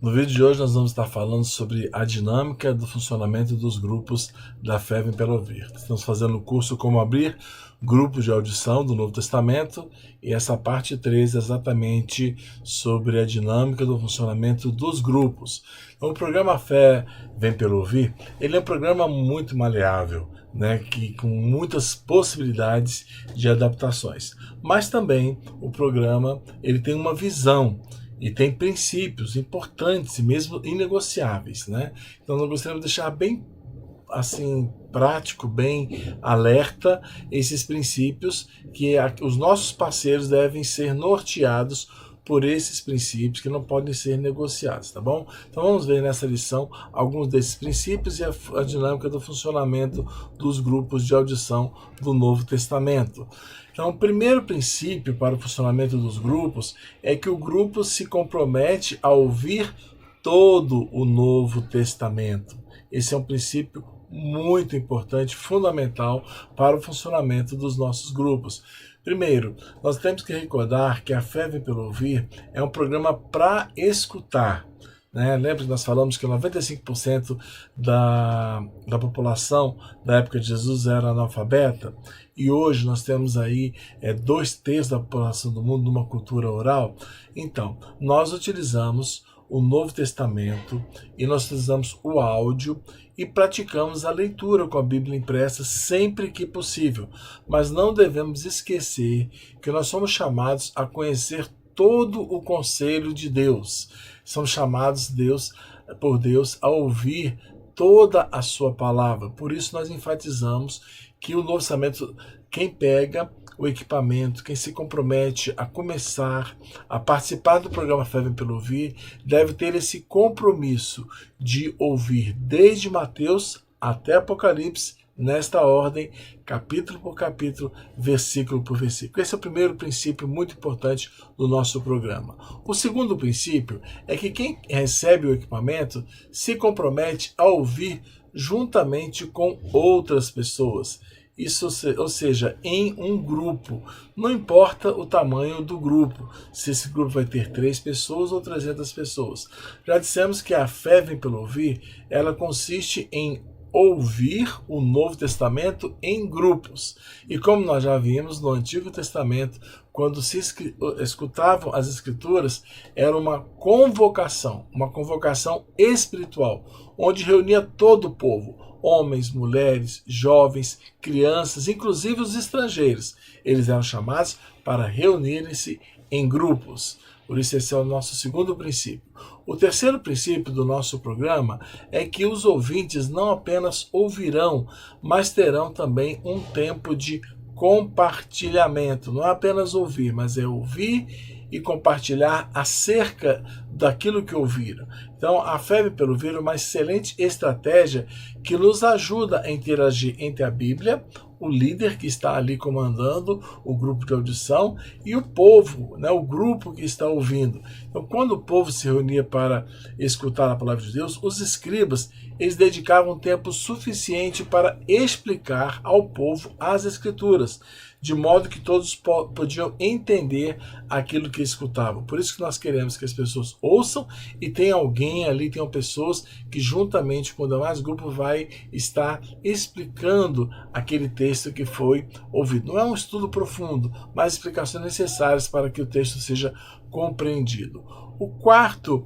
No vídeo de hoje nós vamos estar falando sobre a dinâmica do funcionamento dos grupos da Fé Vem Pelo Ouvir. Estamos fazendo o curso Como Abrir Grupos de Audição do Novo Testamento e essa parte 3 é exatamente sobre a dinâmica do funcionamento dos grupos. Então, o programa Fé Vem Pelo Ouvir, ele é um programa muito maleável, com muitas possibilidades de adaptações. Mas também o programa ele tem uma visão e tem princípios importantes e mesmo inegociáveis, Então nós gostaríamos de deixar bem assim prático, bem alerta esses princípios que os nossos parceiros devem ser norteados por esses princípios que não podem ser negociados, tá bom? Então vamos ver nessa lição alguns desses princípios e a dinâmica do funcionamento dos grupos de audição do Novo Testamento. Então, o primeiro princípio para o funcionamento dos grupos é que o grupo se compromete a ouvir todo o Novo Testamento. Esse é um princípio muito importante, fundamental para o funcionamento dos nossos grupos. Primeiro, nós temos que recordar que a Fé Vem Pelo Ouvir é um programa para escutar. Lembra que nós falamos que 95% da população da época de Jesus era analfabeta? E hoje nós temos aí 2/3 da população do mundo numa cultura oral? Então, nós utilizamos o Novo Testamento e nós utilizamos o áudio e praticamos a leitura com a Bíblia impressa sempre que possível. Mas não devemos esquecer que nós somos chamados a conhecer todo o conselho de Deus. Somos chamados por Deus a ouvir toda a sua palavra. Por isso nós enfatizamos que o Novo Testamento, quem pega o equipamento, quem se compromete a começar a participar do programa Fé Vem Pelo Ouvir, deve ter esse compromisso de ouvir desde Mateus até Apocalipse, nesta ordem, capítulo por capítulo, versículo por versículo. Esse é o primeiro princípio muito importante do nosso programa. O segundo princípio é que quem recebe o equipamento se compromete a ouvir juntamente com outras pessoas. Isso, ou seja, em um grupo. Não importa o tamanho do grupo, se esse grupo vai ter 3 pessoas ou 300 pessoas. Já dissemos que a Fé Vem Pelo Ouvir, ela consiste em ouvir o Novo Testamento em grupos. E como nós já vimos no Antigo Testamento, quando se escutavam as Escrituras, era uma convocação espiritual, onde reunia todo o povo, homens, mulheres, jovens, crianças, inclusive os estrangeiros. Eles eram chamados para reunirem-se em grupos. Por isso esse é o nosso segundo princípio. O terceiro princípio do nosso programa é que os ouvintes não apenas ouvirão, mas terão também um tempo de compartilhamento. Não é apenas ouvir, mas é ouvir e compartilhar acerca daquilo que ouviram. Então, a Fé Vem Pelo Ouvir é uma excelente estratégia que nos ajuda a interagir entre a Bíblia, o líder que está ali comandando o grupo de audição e o povo, o grupo que está ouvindo. Então, quando o povo se reunia para escutar a palavra de Deus, os escribas, eles dedicavam tempo suficiente para explicar ao povo as Escrituras, de modo que todos podiam entender aquilo que escutavam. Por isso que nós queremos que as pessoas ouçam e tem alguém ali, tenham pessoas que juntamente com o demais grupo vai estar explicando aquele texto que foi ouvido. Não é um estudo profundo, mas explicações necessárias para que o texto seja compreendido. O quarto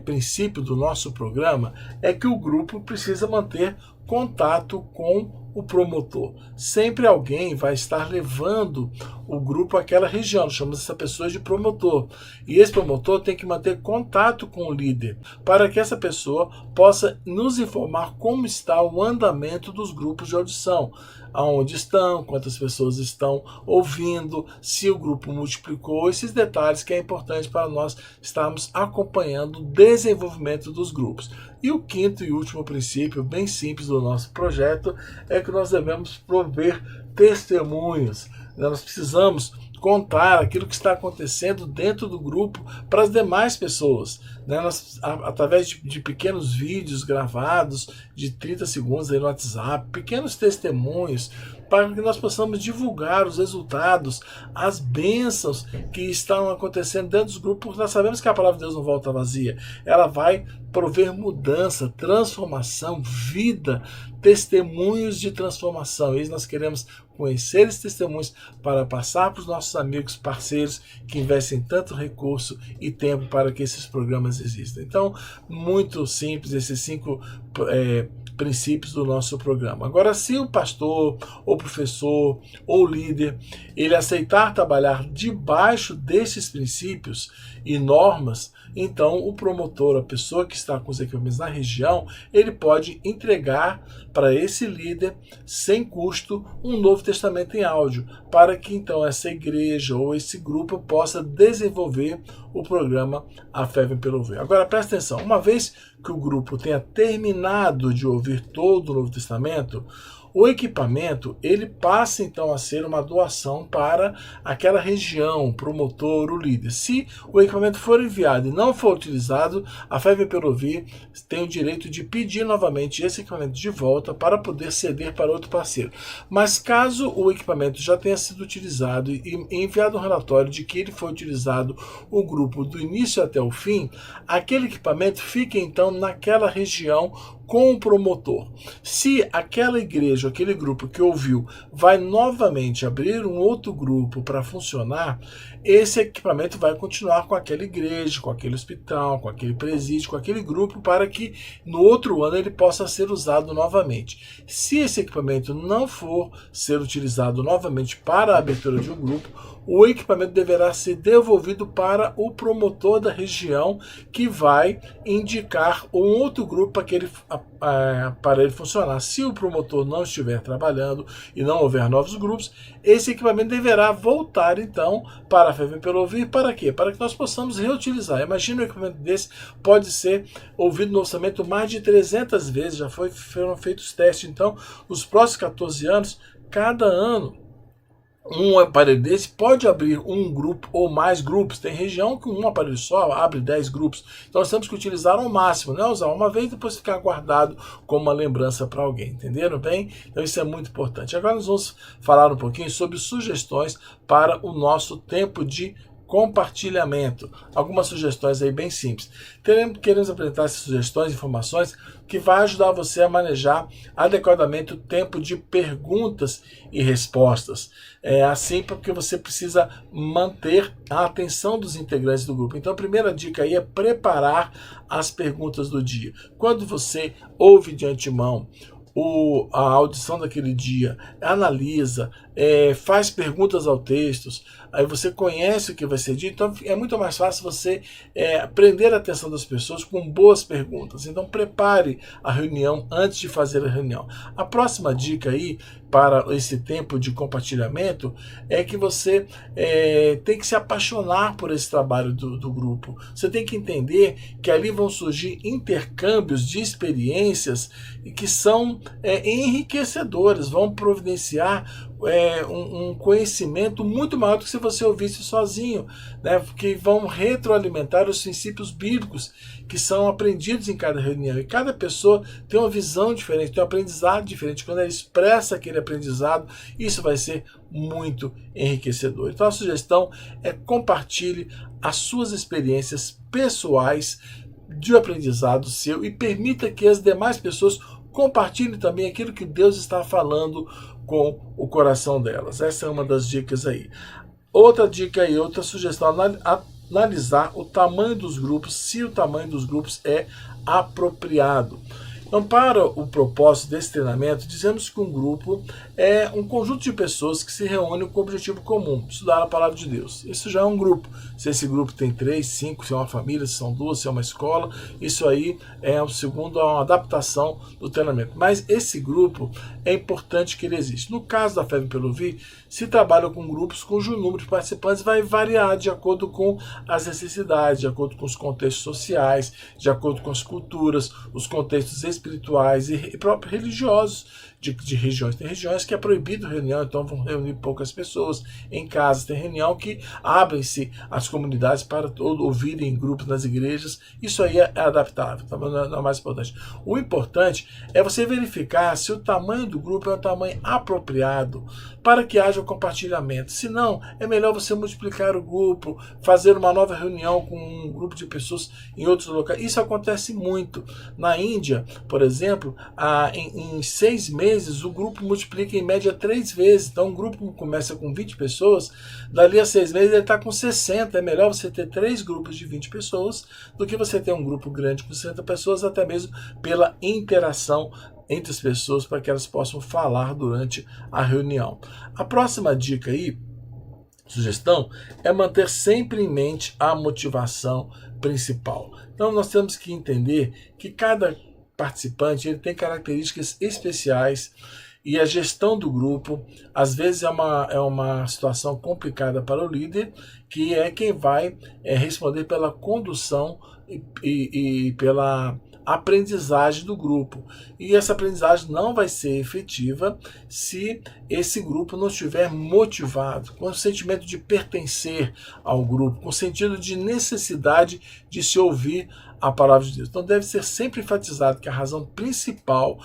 princípio do nosso programa é que o grupo precisa manter contato com o promotor. Sempre alguém vai estar levando o grupo àquela região, chamamos essa pessoa de promotor. E esse promotor tem que manter contato com o líder, para que essa pessoa possa nos informar como está o andamento dos grupos de audição, aonde estão, quantas pessoas estão ouvindo, se o grupo multiplicou, esses detalhes que é importante para nós estarmos acompanhando o desenvolvimento dos grupos. E o quinto e último princípio, bem simples do nosso projeto, é que nós devemos prover testemunhos. Nós precisamos contar aquilo que está acontecendo dentro do grupo para as demais pessoas. Nós, através de pequenos vídeos gravados de 30 segundos aí no WhatsApp, pequenos testemunhos, para que nós possamos divulgar os resultados, as bênçãos que estão acontecendo dentro dos grupos, porque nós sabemos que a palavra de Deus não volta vazia. Ela vai prover mudança, transformação, vida, testemunhos de transformação. E nós queremos conhecer esses testemunhos para passar para os nossos amigos, parceiros que investem tanto recurso e tempo para que esses programas existam. Então, muito simples esses 5 princípios do nosso programa. Agora, se o pastor, ou professor, ou líder, ele aceitar trabalhar debaixo desses princípios e normas, então o promotor, a pessoa que está com os equipamentos na região, ele pode entregar para esse líder, sem custo, um Novo Testamento em áudio, para que então essa igreja ou esse grupo possa desenvolver o programa A Fé Vem Pelo Ouvir. Agora presta atenção, uma vez que o grupo tenha terminado de ouvir todo o Novo Testamento, o equipamento ele passa então a ser uma doação para aquela região, o promotor, o líder. Se o equipamento for enviado e não for utilizado, a Fé Vem Pelo Ouvir tem o direito de pedir novamente esse equipamento de volta para poder ceder para outro parceiro. Mas caso o equipamento já tenha sido utilizado e enviado um relatório de que ele foi utilizado o grupo do início até o fim, aquele equipamento fica então naquela região com o promotor. Se aquela igreja, aquele grupo que ouviu, vai novamente abrir um outro grupo para funcionar, esse equipamento vai continuar com aquela igreja, com aquele hospital, com aquele presídio, com aquele grupo, para que no outro ano ele possa ser usado novamente. Se esse equipamento não for ser utilizado novamente para a abertura de um grupo, o equipamento deverá ser devolvido para o promotor da região, que vai indicar um outro grupo para ele funcionar. Se o promotor não estiver trabalhando e não houver novos grupos, esse equipamento deverá voltar então para a Fé Vem Pelo Ouvir. Para quê? Para que nós possamos reutilizar. Imagina um equipamento desse pode ser ouvido no orçamento mais de 300 vezes, já foram feitos testes. Então, nos próximos 14 anos, cada ano, um aparelho desse pode abrir um grupo ou mais grupos. Tem região que um aparelho só abre 10 grupos. Então nós temos que utilizar ao máximo, não usar uma vez e depois ficar guardado como uma lembrança para alguém. Entenderam bem? Então isso é muito importante. Agora nós vamos falar um pouquinho sobre sugestões para o nosso tempo de compartilhamento. Algumas sugestões aí bem simples. Queremos apresentar essas sugestões, informações que vai ajudar você a manejar adequadamente o tempo de perguntas e respostas. É assim porque você precisa manter a atenção dos integrantes do grupo. Então a primeira dica aí é preparar as perguntas do dia. Quando você ouve de antemão a audição daquele dia, analisa, faz perguntas ao texto, aí você conhece o que vai ser dito, então é muito mais fácil você prender a atenção das pessoas com boas perguntas. Então prepare a reunião antes de fazer a reunião. A próxima dica aí para esse tempo de compartilhamento é que você tem que se apaixonar por esse trabalho do grupo. Você tem que entender que ali vão surgir intercâmbios de experiências que são enriquecedores, vão providenciar um conhecimento muito maior do que se você ouvisse sozinho, né? Que vão retroalimentar os princípios bíblicos que são aprendidos em cada reunião. E cada pessoa tem uma visão diferente, tem um aprendizado diferente. Quando ela expressa aquele aprendizado, isso vai ser muito enriquecedor. Então a sugestão é compartilhe as suas experiências pessoais de aprendizado seu e permita que as demais pessoas compartilhem também aquilo que Deus está falando com o coração delas. Essa é uma das dicas aí. Outra dica aí, outra sugestão, analisar o tamanho dos grupos, se o tamanho dos grupos é apropriado. Então, para o propósito desse treinamento, dizemos que um grupo é um conjunto de pessoas que se reúnem com o objetivo comum, estudar a palavra de Deus. Isso já é um grupo. Se esse grupo tem 3, 5, se é uma família, se são 2, se é uma escola, isso aí é uma adaptação do treinamento. Mas esse grupo é importante que ele exista. No caso da Fé Vem Pelo Ouvir, se trabalha com grupos cujo número de participantes vai variar de acordo com as necessidades, de acordo com os contextos sociais, de acordo com as culturas, os contextos espirituais e próprios religiosos de regiões. Tem regiões que é proibido reunião, então vão reunir poucas pessoas. Em casa tem reunião que abrem-se as comunidades para ouvirem grupos nas igrejas. Isso aí é adaptável, tá? Não é o mais importante. O importante é você verificar se o tamanho do grupo é um tamanho apropriado para que haja compartilhamento. Se não, é melhor você multiplicar o grupo, fazer uma nova reunião com um grupo de pessoas em outros locais. Isso acontece muito. Na Índia, por exemplo, em 6 meses, o grupo multiplica em média 3 vezes. Então, um grupo começa com 20 pessoas, dali a 6 meses ele está com 60. É melhor você ter 3 grupos de 20 pessoas do que você ter um grupo grande com 60 pessoas, até mesmo pela interação entre as pessoas, para que elas possam falar durante a reunião. A próxima dica aí, sugestão, é manter sempre em mente a motivação principal. Então nós temos que entender que cada participante ele tem características especiais e a gestão do grupo às vezes é uma situação complicada para o líder, que é quem vai responder pela condução e pela aprendizagem do grupo. E essa aprendizagem não vai ser efetiva se esse grupo não estiver motivado, com o sentimento de pertencer ao grupo, com o sentido de necessidade de se ouvir a palavra de Deus. Então deve ser sempre enfatizado que a razão principal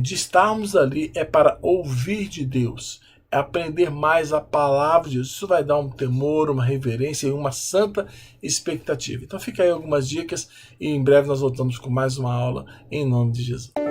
de estarmos ali é para ouvir de Deus, é aprender mais a palavra de Deus. Isso vai dar um temor, uma reverência e uma santa expectativa. Então fica aí algumas dicas e em breve nós voltamos com mais uma aula em nome de Jesus.